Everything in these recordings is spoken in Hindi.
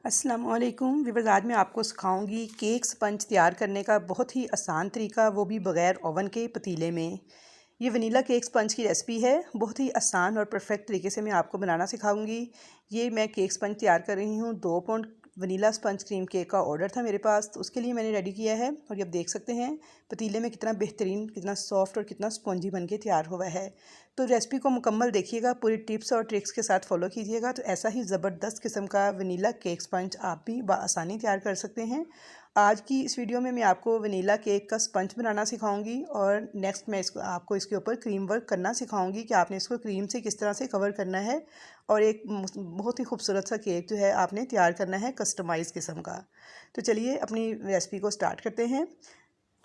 अस्सलामुअलैकुम व्यूअर्स। आज मैं आपको सिखाऊंगी केक स्पंज तैयार करने का बहुत ही आसान तरीका, वो भी बग़ैर ओवन के पतीले में। ये वनीला केक स्पंज की रेसिपी है। बहुत ही आसान और परफेक्ट तरीके से मैं आपको बनाना सिखाऊंगी। ये मैं केक स्पंज तैयार कर रही हूँ। 2 pound vanilla sponge cream cake का ऑर्डर था मेरे पास, तो उसके लिए मैंने रेडी किया है। और ये आप देख सकते हैं पतीले में कितना बेहतरीन, कितना सॉफ्ट और कितना स्पंजी बन के तैयार हुआ है। तो रेसिपी को मुकम्मल देखिएगा, पूरी टिप्स और ट्रिक्स के साथ फॉलो कीजिएगा, तो ऐसा ही ज़बरदस्त किस्म का वनीला केक स्पंज आप भी आसानी तैयार कर सकते हैं। आज की इस वीडियो में मैं आपको वनीला केक का स्पंज बनाना सिखाऊंगी और नेक्स्ट मैं आपको इसके ऊपर क्रीम वर्क करना सिखाऊंगी कि आपने इसको क्रीम से किस तरह से कवर करना है और एक बहुत ही खूबसूरत सा केक जो है आपने तैयार करना है कस्टमाइज़ किस्म का। तो चलिए अपनी रेसिपी को स्टार्ट करते हैं।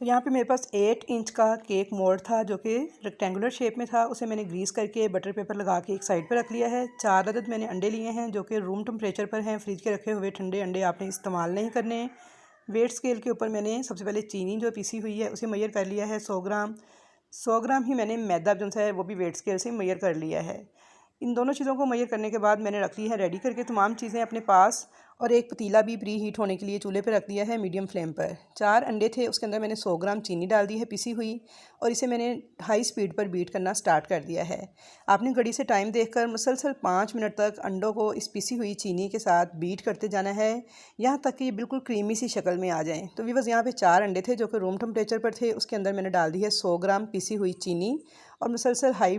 तो यहाँ पे मेरे पास 8 इंच का केक मोल्ड था जो कि रेक्टेंगुलर शेप में था। उसे मैंने ग्रीस करके बटर पेपर लगा के एक साइड पर रख लिया है। 4 अदद मैंने अंडे लिए हैं जो कि रूम टेम्परेचर पर हैं। फ्रिज के रखे हुए ठंडे अंडे आपने इस्तेमाल नहीं करने। वेट स्केल के ऊपर मैंने सबसे पहले चीनी जो पीसी हुई है उसे मेजर कर लिया है 100 ग्राम। 100 ग्राम ही मैंने मैदा जो है वो भी वेट स्केल से मेजर कर लिया है। इन दोनों चीज़ों को मेजर करने के बाद मैंने रख ली है रेडी करके तमाम चीज़ें अपने पास। और एक पतीला भी प्री हीट होने के लिए चूल्हे पर रख दिया है मीडियम फ्लेम पर। 4 अंडे थे, उसके अंदर मैंने 100 ग्राम चीनी डाल दी है पिसी हुई, और इसे मैंने हाई स्पीड पर बीट करना स्टार्ट कर दिया है। आपने घड़ी से टाइम देखकर मुसलसल 5 मिनट तक अंडों को इस पिसी हुई चीनी के साथ बीट करते जाना है, यहाँ तक कि ये बिल्कुल क्रीमी सी शक्ल में आ जाएँ। तो व्यूअर्स, यहाँ पे 4 अंडे थे जो कि रूम टेम्परेचर पर थे। उसके अंदर मैंने डाल दी है 100 ग्राम पिसी हुई चीनी, और मुसलसल हाई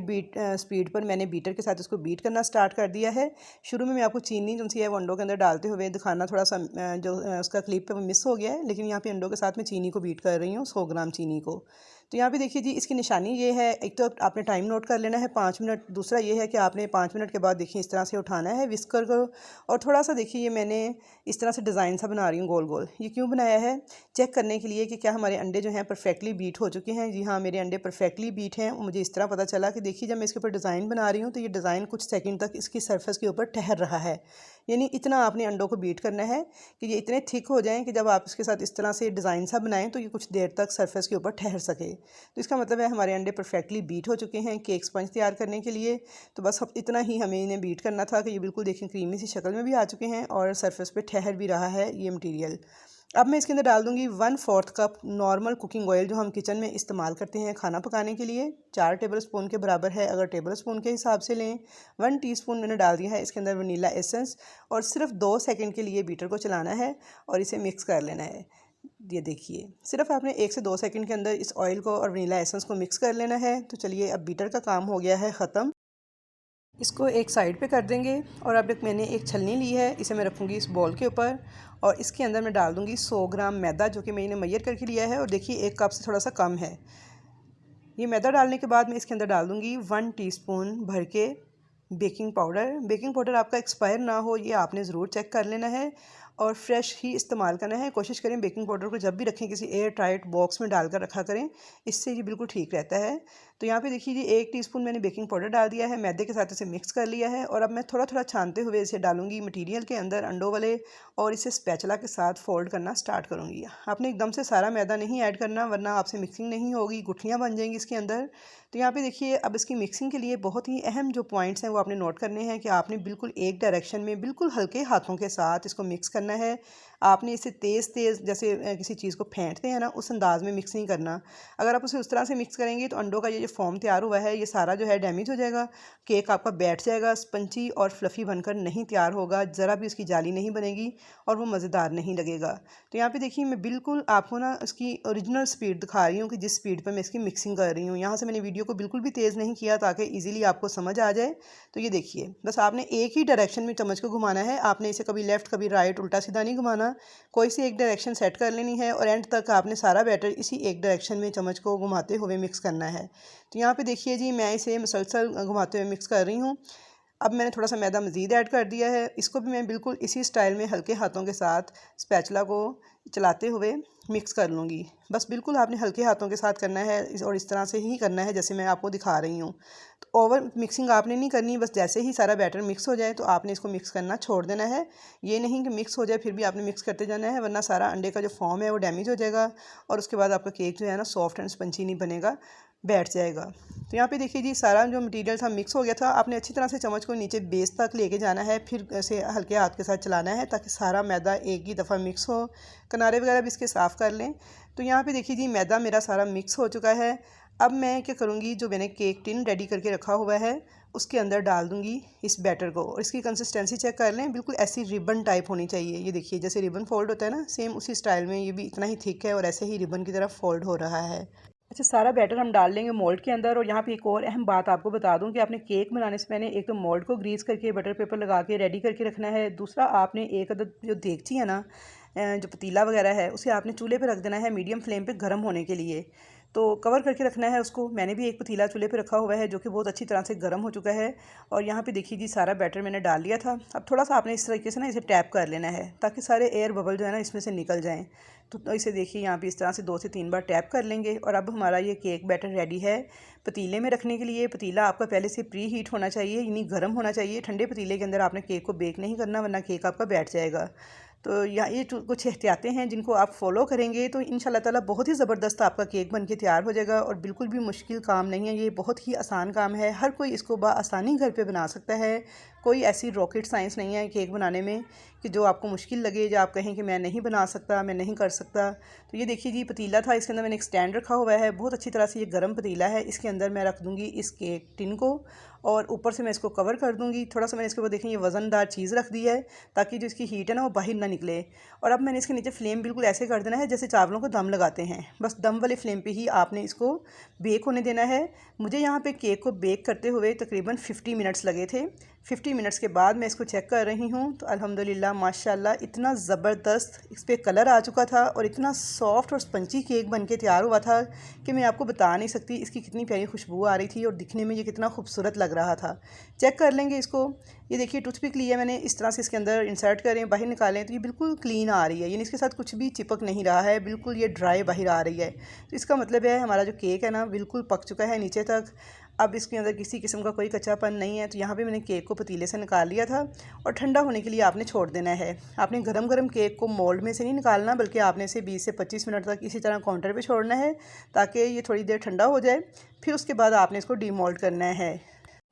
स्पीड पर मैंने बीटर के साथ इसको बीट करना स्टार्ट कर दिया है। शुरू में मैं आपको चीनी जो सी है वो अंडों के अंदर डालते हुए दिखाना थोड़ा सा जो उसका क्लिप पे वो मिस हो गया है, लेकिन यहाँ पे अंडों के साथ मैं चीनी को बीट कर रही हूँ, 100 ग्राम चीनी को। तो यहाँ पे देखिए जी, इसकी निशानी ये है, एक तो आपने टाइम नोट कर लेना है 5 मिनट। दूसरा ये है कि आपने 5 मिनट के बाद देखिए इस तरह से उठाना है विस्कर को, और थोड़ा सा देखिए ये मैंने इस तरह से डिज़ाइन सा बना रही हूँ गोल गोल। ये क्यों बनाया है? चेक करने के लिए कि क्या हमारे अंडे जो हैं परफेक्टली बीट हो चुके हैं। जी हाँ, मेरे अंडे परफेक्टली बीट हैं। मुझे इस तरह पता चला कि देखिए जब मैं इसके ऊपर डिज़ाइन बना रही हूँ तो ये डिज़ाइन कुछ सेकंड तक इसकी सरफेस के ऊपर ठहर रहा है। यानी इतना आपने अंडों को बीट करना है कि ये इतने थिक हो जाएं कि जब आप इसके साथ इस तरह से डिज़ाइन सा बनाएं तो ये कुछ देर तक सरफेस के ऊपर ठहर सके। तो इसका मतलब है हमारे अंडे परफेक्टली बीट हो चुके हैं केक स्पंज तैयार करने के लिए। तो बस अब इतना ही हमें इन्हें बीट करना था कि ये बिल्कुल देखें क्रीमी सी शक्ल में भी आ चुके हैं और सरफेस पे ठहर भी रहा है ये मटीरियल। अब मैं इसके अंदर डाल दूंगी 1/4 कप नॉर्मल कुकिंग ऑयल जो हम किचन में इस्तेमाल करते हैं खाना पकाने के लिए। 4 टेबल स्पून के बराबर है अगर टेबल स्पून के हिसाब से लें। 1 टीस्पून मैंने डाल दिया है इसके अंदर वनीला एसेंस, और सिर्फ 2 सेकंड के लिए बीटर को चलाना है और इसे मिक्स कर लेना है। ये देखिए, सिर्फ आपने 1 से 2 सेकंड के अंदर इस ऑयल को और वनीला एसेंस को मिक्स कर लेना है। तो चलिए, अब बीटर का काम हो गया है ख़त्म। इसको एक साइड पे कर देंगे, और अब एक मैंने एक छलनी ली है, इसे मैं रखूँगी इस बॉल के ऊपर, और इसके अंदर मैं डाल दूँगी 100 ग्राम मैदा जो कि मैंने मेजर करके लिया है, और देखिए 1 कप से थोड़ा सा कम है। ये मैदा डालने के बाद मैं इसके अंदर डाल दूँगी 1 टीस्पून भर के बेकिंग पाउडर। बेकिंग पाउडर आपका एक्सपायर ना हो ये आपने ज़रूर चेक कर लेना है, और फ्रेश ही इस्तेमाल करना है। कोशिश करें बेकिंग पाउडर को जब भी रखें किसी एयर टाइट बॉक्स में डालकर रखा करें, इससे ये बिल्कुल ठीक रहता है। तो यहाँ पे देखिए जी, 1 टीस्पून मैंने बेकिंग पाउडर डाल दिया है, मैदे के साथ इसे मिक्स कर लिया है, और अब मैं थोड़ा थोड़ा छानते हुए इसे डालूंगी मटीरियल के अंदर अंडों वाले, और इसे स्पैचुला के साथ फोल्ड करना स्टार्ट करूँगी। आपने एकदम से सारा मैदा नहीं ऐड करना, वरना आपसे मिक्सिंग नहीं होगी, गुठलियाँ बन जाएंगी इसके अंदर। तो यहाँ पे देखिए, अब इसकी मिक्सिंग के लिए बहुत ही अहम जो पॉइंट्स हैं वो आपने नोट करने हैं कि आपने बिल्कुल एक डायरेक्शन में बिल्कुल हल्के हाथों के साथ इसको मिक्स करना है। आपने इसे तेज़ तेज़ जैसे किसी चीज़ को फेंटते हैं ना, उस अंदाज़ में मिक्स नहीं करना। अगर आप उसे उस तरह से मिक्स करेंगे तो अंडों का ये जो फॉर्म तैयार हुआ है ये सारा जो है डैमेज हो जाएगा। केक आपका बैठ जाएगा, स्पंची और फ्लफ़ी बनकर नहीं तैयार होगा, ज़रा भी उसकी जाली नहीं बनेगी और वो मज़ेदार नहीं लगेगा। तो यहाँ पे देखिए, मैं बिल्कुल आपको ना इसकी ओरिजिनल स्पीड दिखा रही हूँ कि जिस स्पीड पर मैं इसकी मिक्सिंग कर रही हूँ। यहाँ से मैंने वीडियो को बिल्कुल भी तेज़ नहीं किया ताकि ईज़िली आपको समझ आ जाए। तो ये देखिए, बस आपने एक ही डायरेक्शन में चम्मच को घुमाना है। आपने इसे कभी लेफ़्ट कभी राइट उल्टा सीधा नहीं घुमाना, कोई सी एक डायरेक्शन सेट कर लेनी है, और एंड तक आपने सारा बैटर इसी एक डायरेक्शन में चम्मच को घुमाते हुए मिक्स करना है। तो यहाँ पे देखिए जी, मैं इसे मुसलसल घुमाते हुए मिक्स कर रही हूँ। अब मैंने थोड़ा सा मैदा मज़ीद ऐड कर दिया है, इसको भी मैं बिल्कुल इसी स्टाइल में हल्के हाथों के साथ स्पैचुला को चलाते हुए मिक्स कर लूँगी। बस बिल्कुल आपने हल्के हाथों के साथ करना है, और इस तरह से ही करना है जैसे मैं आपको दिखा रही हूँ। तो ओवर मिक्सिंग आपने नहीं करनी, बस जैसे ही सारा बैटर मिक्स हो जाए तो आपने इसको मिक्स करना छोड़ देना है। ये नहीं कि मिक्स हो जाए फिर भी आपने मिक्स करते जाना है, वरना सारा अंडे का जो फॉर्म है वो डैमेज हो जाएगा, और उसके बाद आपका केक जो है ना सॉफ्ट एंड स्पंची नहीं बनेगा। बैठ जाएगा। तो यहाँ पे देखिए जी सारा जो मटेरियल था मिक्स हो गया था। आपने अच्छी तरह से चम्मच को नीचे बेस तक लेके जाना है, फिर ऐसे हल्के हाथ के साथ चलाना है ताकि सारा मैदा एक ही दफ़ा मिक्स हो। किनारे वगैरह भी इसके साफ़ कर लें। तो यहाँ पे देखिए जी मैदा मेरा सारा मिक्स हो चुका है। अब मैं क्या करूँगी, जो मैंने केक टिन रेडी करके रखा हुआ है उसके अंदर डाल दूँगी इस बैटर को, और इसकी कंसिस्टेंसी चेक कर लें, बिल्कुल ऐसी रिबन टाइप होनी चाहिए। ये देखिए जैसे रिबन फोल्ड होता है ना, सेम उसी स्टाइल में ये भी इतना ही थिक है और ऐसे ही रिबन की तरह फोल्ड हो रहा है। अच्छा, सारा बैटर हम डाल लेंगे मोल्ड के अंदर। और यहाँ पे एक और अहम बात आपको बता दूं कि आपने केक बनाने से पहले एक तो मोल्ड को ग्रीस करके बटर पेपर लगा के रेडी करके रखना है। दूसरा, आपने एक अदद जो देगची है ना, जो पतीला वगैरह है, उसे आपने चूल्हे पे रख देना है मीडियम फ्लेम पे गर्म होने के लिए। तो कवर करके रखना है उसको। मैंने भी एक पतीला चूल्हे पे रखा हुआ है जो कि बहुत अच्छी तरह से गर्म हो चुका है। और यहाँ पे देखिए जी सारा बैटर मैंने डाल लिया था। अब थोड़ा सा आपने इस तरीके से ना इसे टैप कर लेना है ताकि सारे एयर बबल जो है ना इसमें से निकल जाएँ। तो इसे देखिए यहाँ पे इस तरह से 2 से 3 बार टैप कर लेंगे। और अब हमारा ये केक बैटर रेडी है पतीले में रखने के लिए। पतीला आपका पहले से प्री हीट होना चाहिए, यानी गर्म होना चाहिए। ठंडे पतीले के अंदर आपने केक को बेक नहीं करना, वरना केक आपका बैठ जाएगा। तो ये कुछ एहतियातें हैं जिनको आप फॉलो करेंगे तो इंशाल्लाह ताला बहुत ही ज़बरदस्त आपका केक बन के तैयार हो जाएगा। और बिल्कुल भी मुश्किल काम नहीं है, ये बहुत ही आसान काम है। हर कोई इसको आसानी घर पे बना सकता है। कोई ऐसी रॉकेट साइंस नहीं है केक बनाने में कि जो आपको मुश्किल लगे, या आप कहें कि मैं नहीं बना सकता, मैं नहीं कर सकता। तो ये देखिए जी पतीला था, इसके अंदर मैंने एक स्टैंड रखा हुआ है। बहुत अच्छी तरह से ये गर्म पतीला है, इसके अंदर मैं रख दूँगी इस केक टिन को और ऊपर से मैं इसको कवर कर दूँगी। थोड़ा सा मैंने इसके ऊपर देखें ये वज़नदार चीज़ रख दी है ताकि जो इसकी हीट है ना वो बाहर ना निकले। और अब मैंने इसके नीचे फ्लेम बिल्कुल ऐसे कर देना है जैसे चावलों को दम लगाते हैं, बस दम वाले फ्लेम पे ही आपने इसको बेक होने देना है। मुझे यहाँ पे केक को बेक करते हुए तकरीबन 50 मिनट्स लगे थे। 50 मिनट्स के बाद मैं इसको चेक कर रही हूँ तो अल्हम्दुलिल्लाह माशाल्लाह इतना ज़बरदस्त इस पर कलर आ चुका था और इतना सॉफ्ट और स्पंजी केक बन के तैयार हुआ था कि मैं आपको बता नहीं सकती इसकी कितनी प्यारी खुशबू आ रही थी और दिखने में ये कितना खूबसूरत लग रहा था। चेक कर लेंगे इसको। ये देखिए टूथपिक लिया मैंने, इस तरह से इसके अंदर इंसर्ट करें, बाहर निकालें तो ये बिल्कुल क्लीन आ रही है, यानी इसके साथ कुछ भी चिपक नहीं रहा है, बिल्कुल ये ड्राई बाहर आ रही है। तो इसका मतलब है हमारा जो केक है ना बिल्कुल पक चुका है नीचे तक। अब इसके अंदर किसी किस्म का कोई कच्चापन नहीं है। तो यहाँ पे मैंने केक को पतीले से निकाल लिया था और ठंडा होने के लिए आपने छोड़ देना है। आपने गरम गरम केक को मोल्ड में से नहीं निकालना, बल्कि आपने इसे 20 से 25 मिनट तक इसी तरह काउंटर पे छोड़ना है ताकि ये थोड़ी देर ठंडा हो जाए। फिर उसके बाद आपने इसको डीमोल्ड करना है।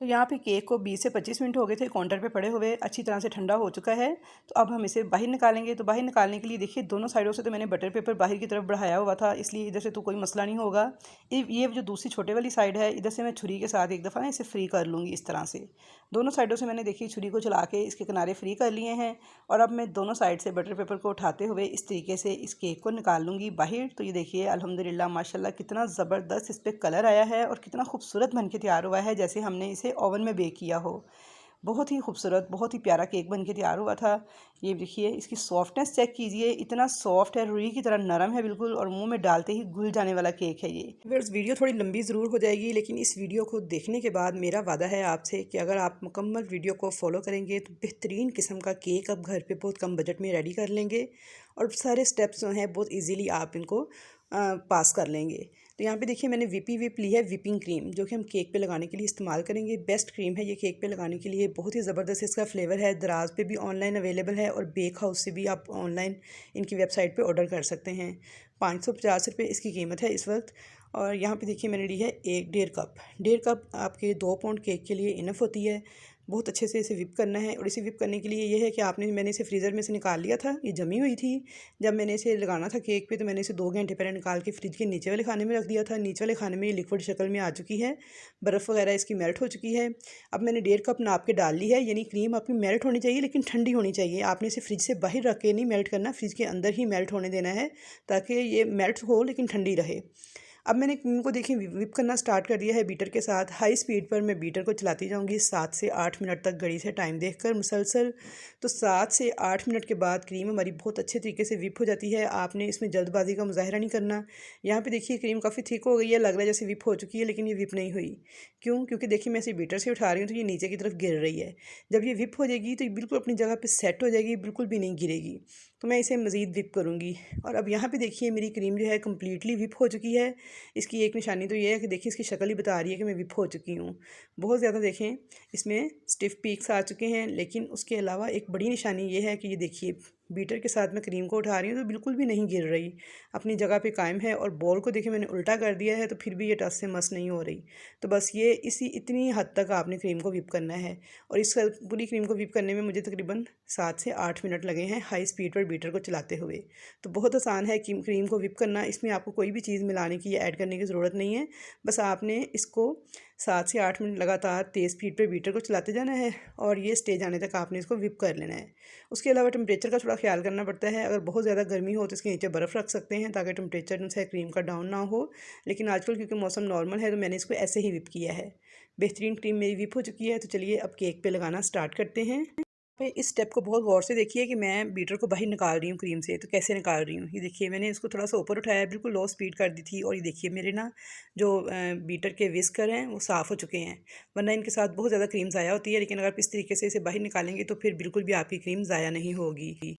तो यहाँ पे केक को 20 से 25 मिनट हो गए थे काउंटर पे पड़े हुए, अच्छी तरह से ठंडा हो चुका है। तो अब हम इसे बाहर निकालेंगे। तो बाहर निकालने के लिए देखिए दोनों साइडों से तो मैंने बटर पेपर बाहर की तरफ बढ़ाया हुआ था, इसलिए इधर से तो कोई मसला नहीं होगा। ये जो दूसरी छोटे वाली साइड है, इधर से मैं छुरी के साथ एक दफ़ा ना इसे फ्री कर लूँगी इस तरह से। दोनों साइडों से मैंने देखिए छुरी को चला के इसके किनारे फ्री कर लिए हैं। और अब मैं दोनों साइड से बटर पेपर को उठाते हुए इस तरीके से इस केक को निकाल लूँगी बाहर। तो ये देखिए अल्हम्दुलिल्लाह माशाल्लाह कितना ज़बरदस्त इस पर कलर आया है और कितना खूबसूरत बन के तैयार हुआ है, जैसे हमने इसे ओवन में बेक किया हो। बहुत ही खूबसूरत, बहुत ही प्यारा केक बन के तैयार हुआ था। ये देखिए इसकी सॉफ्टनेस चेक कीजिए, इतना सॉफ्ट है, रुई की तरह नरम है बिल्कुल, और मुंह में डालते ही घुल जाने वाला केक है ये। फिर वीडियो थोड़ी लंबी ज़रूर हो जाएगी, लेकिन इस वीडियो को देखने के बाद मेरा वादा है आपसे कि अगर आप मुकम्मल वीडियो को फॉलो करेंगे तो बेहतरीन किस्म का केक आप घर पे बहुत कम बजट में रेडी कर लेंगे और सारे स्टेप्स जो हैं बहुत ईजीली आप इनको पास कर लेंगे। तो यहाँ पे देखिए मैंने विप ली है, विपिंग क्रीम, जो कि हम केक पे लगाने के लिए इस्तेमाल करेंगे। बेस्ट क्रीम है ये केक पे लगाने के लिए, बहुत ही ज़बरदस्त इसका फ्लेवर है। दराज पे भी ऑनलाइन अवेलेबल है और बेक हाउस से भी आप ऑनलाइन इनकी वेबसाइट पे ऑर्डर कर सकते हैं। 550 रुपये इसकी कीमत है इस वक्त। और यहाँ पे देखिए मैंने ली है 1.5 कप आपके 2 पाउंड केक के लिए इनफ होती है। बहुत अच्छे से इसे विप करना है। और इसे विप करने के लिए ये है कि मैंने इसे फ्रीज़र में से निकाल लिया था, ये जमी हुई थी। जब मैंने इसे लगाना था केक पे तो मैंने इसे 2 घंटे पहले निकाल के फ्रिज के नीचे वाले खाने में रख दिया था। नीचे वाले खाने में ये लिक्विड शक्ल में आ चुकी है, बर्फ़ वगैरह इसकी मेल्ट हो चुकी है। अब मैंने 1.5 कप नाप के डाल ली है, यानी क्रीम आपकी मेल्ट होनी चाहिए लेकिन ठंडी होनी चाहिए। आपने इसे फ्रिज से बाहर रख के नहीं मेल्ट करना, फ्रिज के अंदर ही मेल्ट होने देना है ताकि ये मेल्ट हो लेकिन ठंडी रहे। अब मैंने क्रीम को देखिए विप करना स्टार्ट कर दिया है बीटर के साथ। हाई स्पीड पर मैं बीटर को चलाती जाऊंगी 7 से 8 मिनट तक, घड़ी से टाइम देखकर मुसलसल। तो 7 से 8 मिनट के बाद क्रीम हमारी बहुत अच्छे तरीके से विप हो जाती है। आपने इसमें जल्दबाजी का मुजाहरा नहीं करना। यहाँ पे देखिए क्रीम काफ़ी थिक हो गई है, लग रहा है जैसे विप हो चुकी है, लेकिन ये विप नहीं हुई। क्यों? क्योंकि देखिए मैं इसे बीटर से उठा रही हूँ तो ये नीचे की तरफ गिर रही है। जब ये विप हो जाएगी तो ये बिल्कुल अपनी जगह पर सेट हो जाएगी, बिल्कुल भी नहीं गिरेगी। तो मैं इसे मज़ीद विप करूँगी। और अब यहाँ पे देखिए मेरी क्रीम जो है कम्प्लीटली विप हो चुकी है। इसकी एक निशानी तो ये है कि देखिए इसकी शक्ल ही बता रही है कि मैं विप हो चुकी हूँ। बहुत ज़्यादा देखें इसमें स्टिफ पीक्स आ चुके हैं, लेकिन उसके अलावा एक बड़ी निशानी ये है कि ये देखिए बीटर के साथ मैं क्रीम को उठा रही हूँ तो बिल्कुल भी नहीं गिर रही, अपनी जगह पे कायम है। और बॉल को देखिए मैंने उल्टा कर दिया है तो फिर भी ये टस से मस नहीं हो रही। तो बस ये इतनी हद तक आपने क्रीम को व्हिप करना है। और इस पूरी क्रीम को व्हिप करने में मुझे तकरीबन 7 से 8 मिनट लगे हैं हाई स्पीड पर बीटर को चलाते हुए। तो बहुत आसान है क्रीम को व्हिप करना। इसमें आपको कोई भी चीज़ मिलाने की या ऐड करने की ज़रूरत नहीं है। बस आपने इसको 7 से 8 मिनट लगातार तेज़ स्पीड पर बीटर को चलाते जाना है और ये स्टेज आने तक आपने इसको व्हिप कर लेना है। उसके अलावा टेम्परेचर का थोड़ा ख्याल करना पड़ता है। अगर बहुत ज़्यादा गर्मी हो तो इसके नीचे बर्फ़ रख सकते हैं ताकि टेम्परेचर से क्रीम का डाउन ना हो। लेकिन आजकल क्योंकि मौसम नॉर्मल है तो मैंने इसको ऐसे ही व्हिप किया है। बेहतरीन क्रीम मेरी व्हिप हो चुकी है। तो चलिए अब केक पे लगाना स्टार्ट करते हैं। पे इस स्टेप को बहुत गौर से देखिए कि मैं बीटर को बाहर निकाल रही हूँ क्रीम से। तो कैसे निकाल रही हूँ ये देखिए, मैंने इसको थोड़ा सा ऊपर उठाया, बिल्कुल लो स्पीड कर दी थी। और ये देखिए मेरे ना जो बीटर के विस्कर हैं वो साफ़ हो चुके हैं, वरना इनके साथ बहुत ज़्यादा क्रीम ज़ाया होती है। लेकिन अगर आप इस तरीके से इसे बाहर निकालेंगे तो फिर बिल्कुल भी आपकी क्रीम ज़ाया नहीं होगी।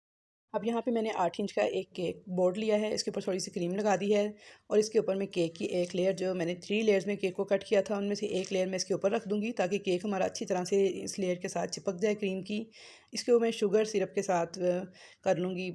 अब यहाँ पे मैंने 8 इंच का एक केक बोर्ड लिया है, इसके ऊपर थोड़ी सी क्रीम लगा दी है। और इसके ऊपर मैं केक की एक लेयर, जो मैंने 3 लेयर्स में केक को कट किया था, उनमें से एक लेयर मैं इसके ऊपर रख दूँगी ताकि केक हमारा अच्छी तरह से इस लेयर के साथ चिपक जाए क्रीम की। इसके ऊपर मैं शुगर सिरप के साथ कर लूँगी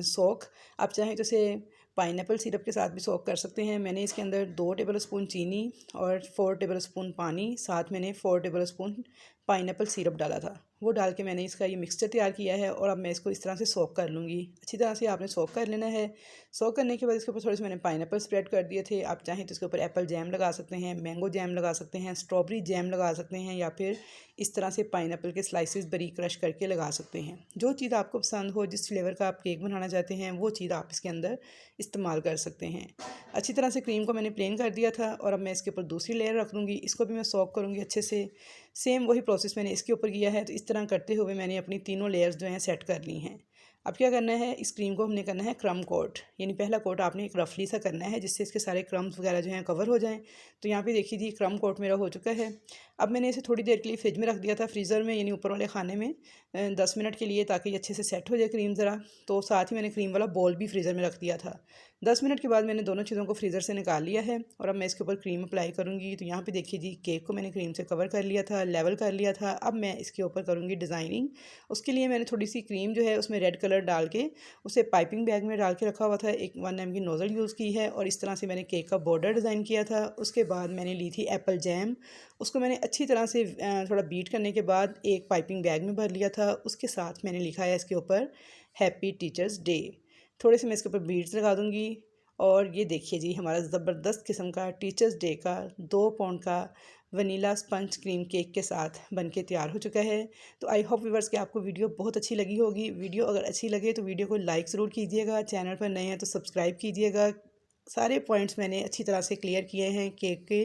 सोक। आप चाहें तो इसे पाइनएप्पल सिरप के साथ भी सोक कर सकते हैं। मैंने इसके अंदर 2 टेबल स्पून चीनी और 4 टेबल स्पून पानी, साथ मैंने 4 टेबल स्पून पाइनएप्पल सिरप डाला था। वो डाल के मैंने इसका ये मिक्सचर तैयार किया है। और अब मैं इसको इस तरह से सोक कर लूँगी। अच्छी तरह से आपने सोक कर लेना है। सोक करने के बाद इसके ऊपर थोड़े से मैंने पाइनएप्पल स्प्रेड कर दिए थे। आप चाहें तो इसके ऊपर एप्पल जैम लगा सकते हैं, मैंगो जैम लगा सकते हैं, स्ट्रॉबेरी जैम लगा सकते हैं, या फिर इस तरह से पाइनएप्पल के स्लाइसेस बारीक क्रश करके लगा सकते हैं। जो चीज़ आपको पसंद हो, जिस फ्लेवर का आप केक बनाना चाहते हैं, वो चीज़ आप इसके अंदर इस्तेमाल कर सकते हैं। अच्छी तरह से क्रीम को मैंने प्लेन कर दिया था। और अब मैं इसके ऊपर दूसरी लेयर रख दूँगी, इसको भी मैं सोक करूँगी अच्छे से। सेम वही प्रोसेस मैंने इसके ऊपर किया है। तो इस तरह करते हुए मैंने अपनी तीनों लेयर्स जो हैं सेट कर ली हैं। अब क्या करना है, इस क्रीम को हमने करना है क्रम कोट, यानी पहला कोट आपने एक रफली सा करना है जिससे इसके सारे क्रम्स वगैरह जो हैं कवर हो जाएं। तो यहाँ पे देखिए जी, क्रम कोट मेरा हो चुका है। अब मैंने इसे थोड़ी देर के लिए फ्रिज में रख दिया था, फ्रीज़र में, यानी ऊपर वाले खाने में 10 मिनट के लिए, ताकि अच्छे से सेट हो जाए क्रीम ज़रा। तो साथ ही मैंने क्रीम वाला बॉल भी फ्रीज़र में रख दिया था। 10 मिनट के बाद मैंने दोनों चीज़ों को फ्रीज़र से निकाल लिया है। और अब मैं इसके ऊपर क्रीम अप्लाई करूँगी। तो यहाँ पे देखिए जी, केक को मैंने क्रीम से कवर कर लिया था, लेवल कर लिया था। अब मैं इसके ऊपर करूँगी डिज़ाइनिंग। उसके लिए मैंने थोड़ी सी क्रीम जो है उसमें रेड कलर डाल के उसे पाइपिंग बैग में डाल के रखा हुआ था। एक 1 ml की नोज़ल यूज़ की है और इस तरह से मैंने केक का बॉर्डर डिज़ाइन किया था। उसके बाद मैंने ली थी एप्पल जैम, उसको मैंने अच्छी तरह से थोड़ा बीट करने के बाद एक पाइपिंग बैग में भर लिया था। उसके साथ मैंने लिखा है इसके ऊपर हैप्पी टीचर्स डे। थोड़े से मैं इसके ऊपर बीड्स लगा दूँगी। और ये देखिए जी, हमारा ज़बरदस्त किस्म का टीचर्स डे का 2 पाउंड का वनीला स्पंज क्रीम केक के साथ बनके तैयार हो चुका है। तो आई होप व्यूअर्स कि आपको वीडियो बहुत अच्छी लगी होगी। वीडियो अगर अच्छी लगे तो वीडियो को लाइक ज़रूर कीजिएगा, चैनल पर नए हैं तो सब्सक्राइब कीजिएगा। सारे पॉइंट्स मैंने अच्छी तरह से क्लियर किए हैं, केक के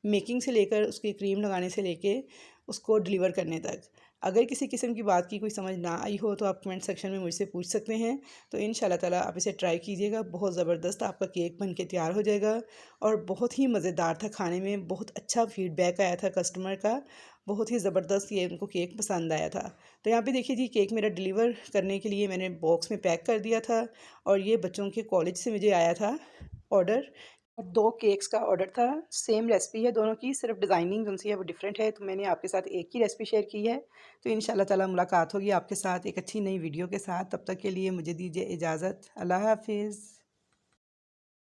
मेकिंग से लेकर उसकी क्रीम लगाने से लेके उसको डिलीवर करने तक। अगर किसी किस्म की बात की कोई समझ ना आई हो तो आप कमेंट सेक्शन में मुझसे पूछ सकते हैं। तो इंशाल्लाह ताला आप इसे ट्राई कीजिएगा, बहुत ज़बरदस्त आपका केक बन के तैयार हो जाएगा। और बहुत ही मज़ेदार था खाने में, बहुत अच्छा फीडबैक आया था कस्टमर का, बहुत ही ज़बरदस्त ये उनको केक पसंद आया था। तो यहाँ पे देखिए जी, केक मेरा डिलीवर करने के लिए मैंने बॉक्स में पैक कर दिया था। और ये बच्चों के कॉलेज से मुझे आया था ऑर्डर, और 2 केक्स का ऑर्डर था। सेम रेसिपी है दोनों की, सिर्फ डिज़ाइनिंग जो सी है वो डिफरेंट है। तो मैंने आपके साथ एक ही रेसिपी शेयर की है। तो इंशाल्लाह ताला मुलाकात होगी आपके साथ एक अच्छी नई वीडियो के साथ। तब तक के लिए मुझे दीजिए इजाज़त। अल्लाह हाफ़िज़।